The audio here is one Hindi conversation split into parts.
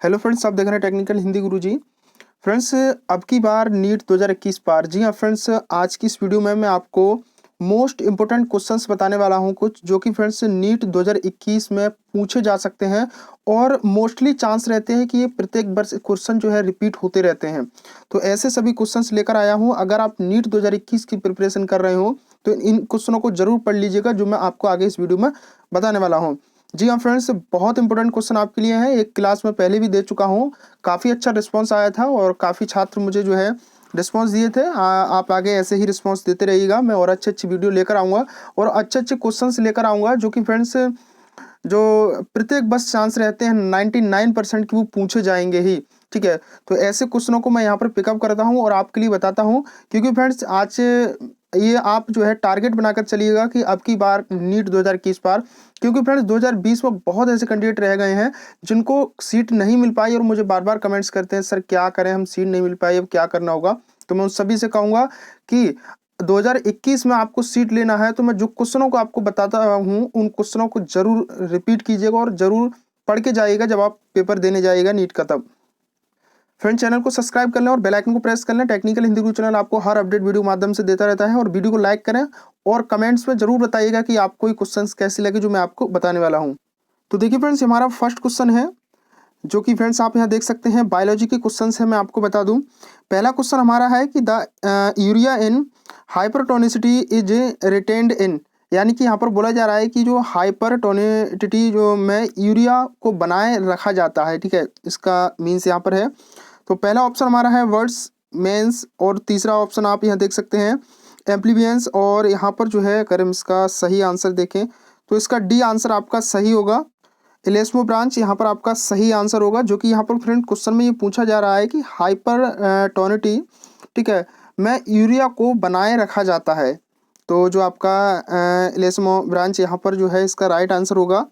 हेलो फ्रेंड्स, आप देख रहे हैं टेक्निकल हिंदी गुरुजी। फ्रेंड्स, अब की बार नीट 2021 पार। जी हाँ फ्रेंड्स, आज की इस वीडियो में मैं आपको मोस्ट इंपोर्टेंट क्वेश्चंस बताने वाला हूं कुछ, जो कि फ्रेंड्स नीट 2021 में पूछे जा सकते हैं और मोस्टली चांस रहते हैं कि ये प्रत्येक वर्ष क्वेश्चन जो है रिपीट होते रहते हैं। तो ऐसे सभी क्वेश्चंस लेकर आया हूँ। अगर आप नीट 2021 की प्रिपरेशन कर रहे हो तो इन क्वेश्चनों को जरूर पढ़ लीजिएगा, जो मैं आपको आगे इस वीडियो में बताने वाला हूँ। जी हाँ फ्रेंड्स, बहुत इंपॉर्टेंट क्वेश्चन आपके लिए है। एक क्लास में पहले भी दे चुका हूँ, काफ़ी अच्छा रिस्पांस आया था और काफ़ी छात्र मुझे जो है रिस्पांस दिए थे। आप आगे ऐसे ही रिस्पांस देते रहिएगा। मैं और अच्छी अच्छी वीडियो लेकर आऊँगा और अच्छे अच्छे क्वेश्चंस लेकर आऊँगा, जो कि फ्रेंड्स जो प्रत्येक बस चांस रहते हैं 99% की वो पूछे जाएंगे ही। ठीक है, तो ऐसे क्वेश्चनों को मैं यहाँ पर पिकअप करता हूँ और आपके लिए बताता हूँ, क्योंकि फ्रेंड्स आज ये आप जो है टारगेट बनाकर चलिएगा कि अब की बार नीट 2021 पार। क्योंकि फ्रेंड्स 2020 में बहुत ऐसे कैंडिडेट रह गए हैं जिनको सीट नहीं मिल पाई और मुझे बार बार कमेंट्स करते हैं, सर क्या करें, हम सीट नहीं मिल पाई, अब क्या करना होगा। तो मैं उन सभी से कहूँगा कि 2021 में आपको सीट लेना है तो मैं जो क्वेश्चनों को आपको बताता हूँ उन क्वेश्चनों को जरूर रिपीट कीजिएगा और जरूर पढ़ के जाइएगा जब आप पेपर देने जाइएगा नीट का। तब फ्रेंड चैनल को सब्सक्राइब कर लें और बेल आइकन को प्रेस कर लें। टेक्निकल हिंदी गुरु चैनल आपको हर अपडेट वीडियो माध्यम से देता रहता है। और वीडियो को लाइक करें और कमेंट्स में जरूर बताइएगा कि आपको ये क्वेश्चंस कैसे लगे जो मैं आपको बताने वाला हूँ। तो देखिए फ्रेंड्स, हमारा फर्स्ट क्वेश्चन है, जो कि फ्रेंड्स आप यहाँ देख सकते हैं बायोलॉजी के क्वेश्चंस है। मैं आपको बता दूं, पहला क्वेश्चन हमारा है कि the urea in hypertonicity is retained in, यानी कि यहाँ पर बोला जा रहा है कि जो हाइपरटोनिसिटी जो में यूरिया को बनाए रखा जाता है। ठीक है, इसका मीन्स यहाँ पर है। तो पहला ऑप्शन हमारा है वर्ड्स मेंस और तीसरा ऑप्शन आप यहाँ देख सकते हैं एम्प्लीबियंस। और यहाँ पर जो है अगर हम इसका सही आंसर देखें तो इसका डी आंसर आपका सही होगा। इलेस्मो ब्रांच यहाँ पर आपका सही आंसर होगा, जो कि यहाँ पर फ्रेंड क्वेश्चन में ये पूछा जा रहा है कि हाइपर टोनिटी, ठीक है, में यूरिया को बनाए रखा जाता है। तो जो आपका इलेस्मो ब्रांच यहाँ पर जो है इसका राइट आंसर होगा।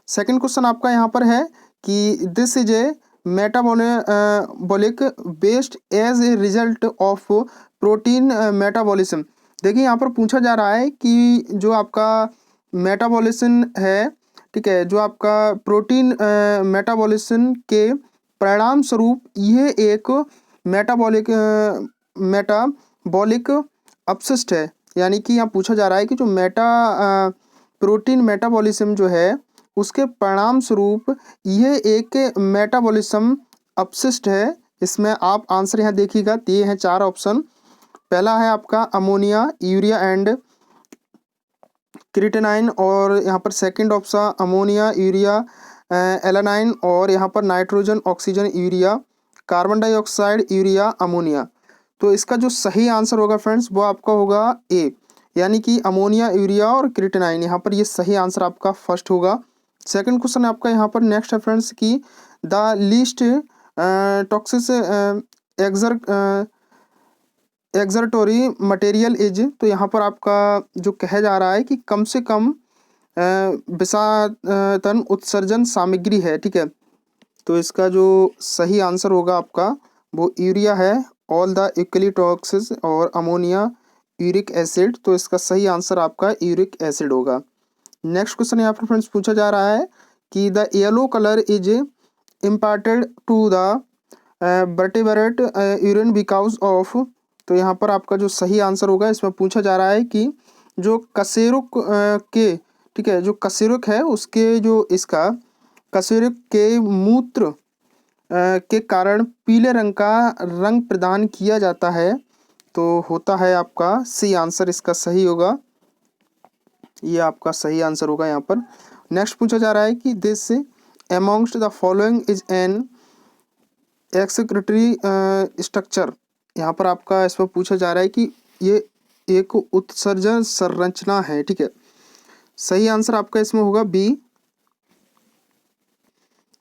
सेकंड क्वेश्चन आपका यहाँ पर है कि this is a metabolic based as a result of protein metabolism. देखिए यहाँ पर पूछा जा रहा है कि जो आपका मेटाबॉलिज्म है, ठीक है, जो आपका प्रोटीन मेटाबॉलिज्म के परिणाम स्वरूप यह एक मेटाबॉलिक अपशिष्ट है। यानी कि यहाँ पूछा जा रहा है कि जो प्रोटीन मेटाबॉलिज्म जो है उसके परिणाम स्वरूप यह एक मेटाबॉलिज्म अपशिष्ट है। इसमें आप आंसर यहाँ देखिएगा, ये हैं चार ऑप्शन। पहला है आपका अमोनिया, यूरिया एंड क्रिएटिनाइन, और यहाँ पर second option ammonia, urea, alanine, और यहाँ पर nitrogen, oxygen, urea, carbon dioxide, urea, ammonia. तो इसका जो सही आंसर होगा फ्रेंड्स वो आपका होगा ए, यानी कि अमोनिया, यूरिया और क्रिएटिनाइन। यहाँ पर ये सही आंसर आपका फर्स्ट होगा। सेकंड क्वेश्चन आपका यहाँ पर नेक्स्ट है फ्रेंड्स कि the least toxic excretory material is. तो यहाँ पर आपका जो कहा जा रहा है कि कम से कम विषातन उत्सर्जन सामग्री है। ठीक है, तो इसका जो सही आंसर होगा आपका वो यूरिया है, ऑल द इक्वली टॉक्सिस, और अमोनिया, यूरिक एसिड। तो इसका सही आंसर आपका यूरिक एसिड होगा। नेक्स्ट क्वेश्चन यहाँ पर फ्रेंड्स पूछा जा रहा है कि the yellow colour is imparted to the vertebrate urine because of. तो यहाँ पर आपका जो सही आंसर होगा, इसमें पूछा जा रहा है कि जो कशेरुक के, ठीक है, जो कशेरुक है उसके जो इसका कशेरुक के मूत्र के कारण पीले रंग का रंग प्रदान किया जाता है। तो होता है आपका सी आंसर, इसका सही होगा, ये आपका सही आंसर होगा यहाँ पर। नेक्स्ट पूछा जा रहा है कि this amongst the following is an excretory structure. यहाँ पर आपका इस पर पूछा जा रहा है कि ये एक उत्सर्जन संरचना है। ठीक है, सही आंसर आपका इसमें होगा बी।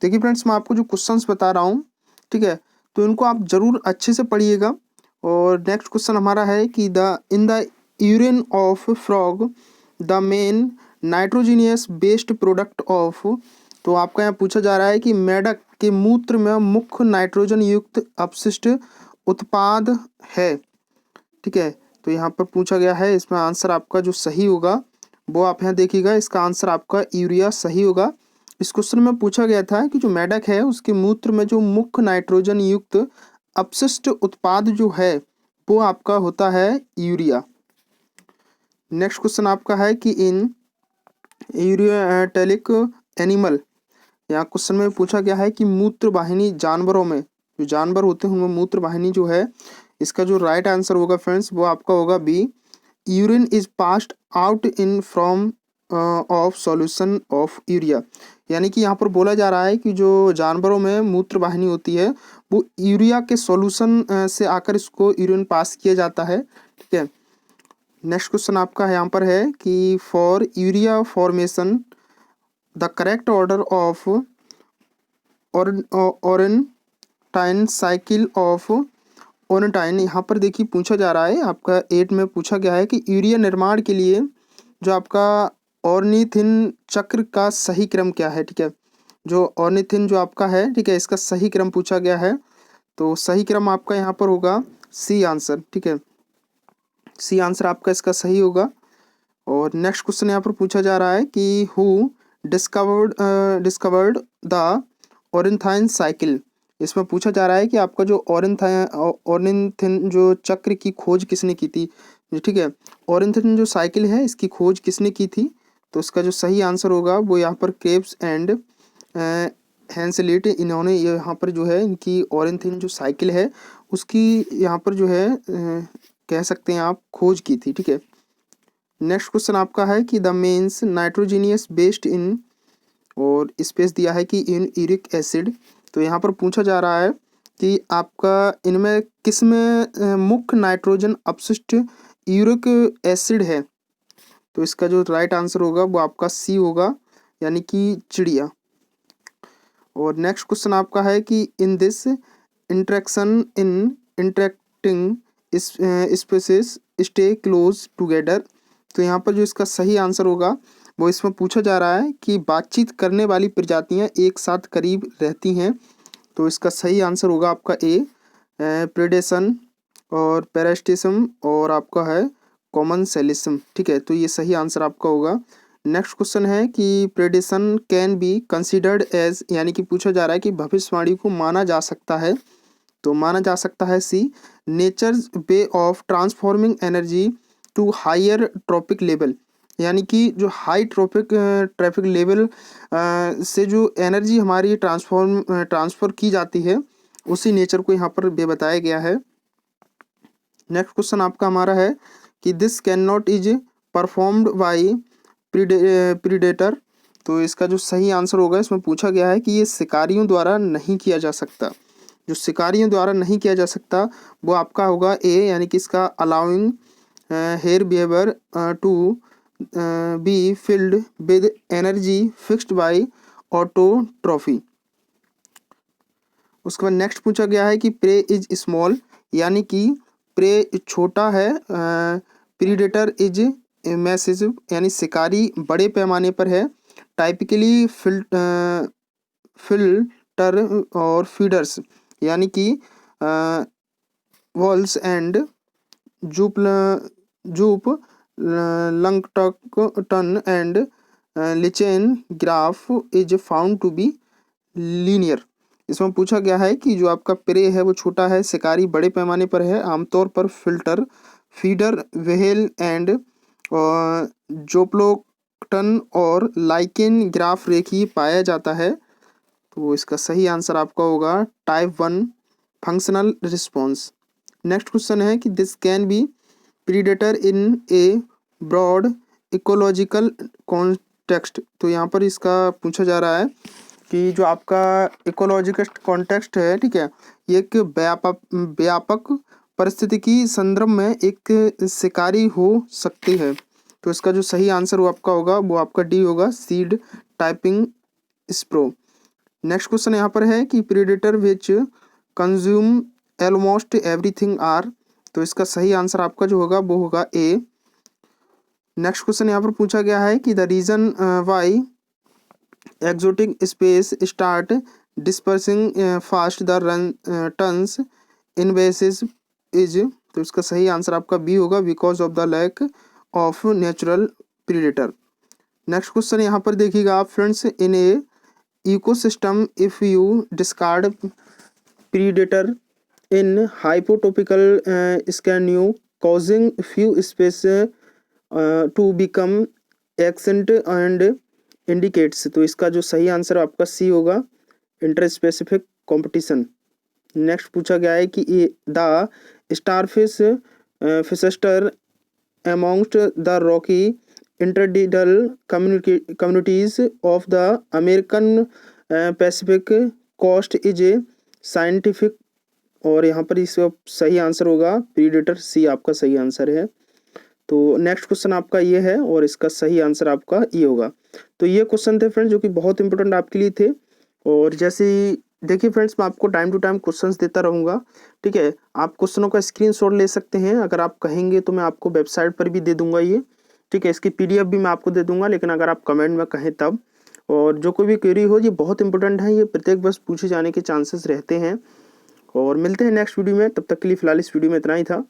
देखिए फ्रेंड्स, मैं आपको जो क्वेश्चंस बता रहा हूँ, ठीक है, तो इनको आप जरूर अच्छे से पढ़िएगा। और नेक्स्ट क्वेश्चन हमारा है कि in the urine of frog the main nitrogenous based product of. तो आपका यहाँ पूछा जा रहा है कि मेढक के मूत्र में मुख्य नाइट्रोजन युक्त अपशिष्ट उत्पाद है। ठीक है, तो यहाँ पर पूछा गया है, इसमें आंसर आपका जो सही होगा वो आप यहाँ देखिएगा, इसका आंसर आपका यूरिया सही होगा। इस क्वेश्चन में पूछा गया था कि जो मेढक है उसके मूत्र में जो मुख्य नाइट्रोजन युक्त अपशिष्ट उत्पाद जो है वो आपका होता है यूरिया। नेक्स्ट क्वेश्चन आपका है कि इन यूरियाटेलिक एनिमल, यहाँ क्वेश्चन में पूछा गया है कि मूत्र वाहिनी जानवरों में, जो जानवर होते हैं उनमें मूत्र वाहिनी जो है, इसका जो राइट आंसर होगा फ्रेंड्स वो आपका होगा B, urine is passed out in from of solution of urea. यानी कि यहाँ पर बोला जा रहा है कि जो जानवरों में मूत्र वाहिनी होती है वो यूरिया के सॉल्यूशन से आकर इसको यूरिन पास किया जाता है। ठीक है, नेक्स्ट क्वेश्चन आपका यहाँ पर है कि for urea formation the correct order of ornithine cycle of ornithine. यहाँ पर देखिए पूछा जा रहा है आपका 8 में पूछा गया है कि यूरिया निर्माण के लिए जो आपका ऑर्निथिन चक्र का सही क्रम क्या है। ठीक है, जो ऑर्निथिन जो आपका है, ठीक है, इसका सही क्रम पूछा गया है, तो सही क्रम आपका यहाँ पर होगा सी आंसर। ठीक है, सी आंसर आपका इसका सही होगा। और नेक्स्ट क्वेश्चन यहाँ पर पूछा जा रहा है कि हु डिस्कवर्ड द ओरेंथाइन साइकिल। इसमें पूछा जा रहा है कि आपका जो ऑर्निथिन जो चक्र की खोज किसने की थी। ठीक है, ऑर्निथिन जो साइकिल है इसकी खोज किसने की थी, तो इसका जो सही आंसर होगा वो यहाँ पर क्रेब्स एंड हैंसलिट, इन्होंने यहाँ पर जो है इनकी ऑर्निथिन जो साइकिल है उसकी यहाँ पर जो है कह सकते हैं आप खोज की थी। ठीक है, नेक्स्ट क्वेश्चन आपका है कि the mains nitrogenous based in, और स्पेस दिया है कि इन यूरिक एसिड। तो यहाँ पर पूछा जा रहा है कि आपका इनमें किस में मुख्य नाइट्रोजन अपशिष्ट यूरिक एसिड है, तो इसका जो राइट आंसर होगा वो आपका सी होगा, यानी कि चिड़िया। और नेक्स्ट क्वेश्चन आपका है कि in this interaction in interacting species stay close together. तो यहाँ पर जो इसका सही आंसर होगा वो इसमें पूछा जा रहा है कि बातचीत करने वाली प्रजातियाँ एक साथ करीब रहती हैं, तो इसका सही आंसर होगा आपका ए, प्रेडेशन और पैरास्टिसम और आपका है कॉमन सेलिसम। ठीक है, तो ये सही आंसर आपका होगा। नेक्स्ट क्वेश्चन है कि प्रेडिशन कैन बी कंसिडर्ड एज, यानी कि पूछा जा रहा है कि भविष्यवाणी को माना जा सकता है, तो माना जा सकता है C, nature's way of transforming energy to higher trophic level. यानी कि जो हाई ट्रैफिक लेवल से जो एनर्जी हमारी ट्रांसफ़र की जाती है उसी नेचर को यहाँ पर बताया गया है। नेक्स्ट क्वेश्चन आपका हमारा है कि this can not is performed by predator. तो इसका जो सही आंसर होगा, इसमें पूछा गया है कि ये शिकारियों द्वारा नहीं किया जा सकता। जो शिकारियों द्वारा नहीं किया जा सकता वो आपका होगा ए, यानी कि इसका allowing hair behaviour to be filled with energy fixed by autotrophy. उसके बाद नेक्स्ट पूछा गया है कि प्रे इज स्मॉल, यानी कि प्रे छोटा है, प्रीडेटर इज मैसिव, यानी शिकारी बड़े पैमाने पर है, टाइपिकली फिल्टर और फीडर्स, यानी कि voles and zooplankton and lichen graph is found to be linear. इसमें पूछा गया है कि जो आपका प्रे है वो छोटा है, शिकारी बड़े पैमाने पर है, आमतौर पर फिल्टर, फीडर, व्हेल एंड जोप्लोक्टन और लाइकेन ग्राफ रेखीय पाया जाता है, तो इसका सही आंसर आपका होगा type 1 functional response. Next question है कि this can be predator in a broad ecological context. तो यहाँ पर इसका पूछा जा रहा है कि जो आपका इकोलॉजिकल कॉन्टेक्स्ट है, ठीक है, ये एक व्यापक परिस्थितिकी संदर्भ में एक शिकारी हो सकती है, तो इसका जो सही आंसर वो आपका होगा वो आपका डी होगा, सीड टाइपिंग स्प्रो। नेक्स्ट क्वेश्चन यहाँ पर है कि predator which consume almost everything are, तो इसका सही आंसर आपका जो होगा वो होगा ए। नेक्स्ट क्वेश्चन यहाँ पर पूछा गया है कि the reason why exotic space start dispersing fast the tons invasive is, तो इसका सही आंसर आपका बी होगा, because of the lack of natural predator. Next question यहाँ पर देखिएगा आप friends, in a ecosystem if you discard predator in hypotropical scenario causing few species to become extinct and indicates। तो इसका जो सही आंसर आपका सी होगा, इंटर स्पेसिफिक कॉम्पिटिशन। नेक्स्ट पूछा गया है कि द स्टारफिश फिशस्टर amongst the rocky intertidal communities of the American Pacific coast is a scientific। और यहाँ पर इसका सही आंसर होगा प्रीडेटर, सी आपका सही आंसर है। तो नेक्स्ट क्वेश्चन आपका ये है और इसका सही आंसर आपका ये होगा। तो ये क्वेश्चन थे फ्रेंड्स जो कि बहुत इंपॉर्टेंट आपके लिए थे। और जैसे देखिए फ्रेंड्स, मैं आपको टाइम टू टाइम क्वेश्चंस देता रहूँगा, ठीक है। आप क्वेश्चनों का स्क्रीनशॉट ले सकते हैं, अगर आप कहेंगे तो मैं आपको वेबसाइट पर भी दे दूंगा ये, ठीक है। इसकी PDF भी मैं आपको दे दूंगा, लेकिन अगर आप कमेंट में कहें तब। और जो कोई भी क्वेरी हो, ये बहुत इंपॉर्टेंट है, ये प्रत्येक वर्ष पूछे जाने के चांसेस रहते हैं। और मिलते हैं नेक्स्ट वीडियो में, तब तक के लिए फिलहाल इस वीडियो में इतना ही था।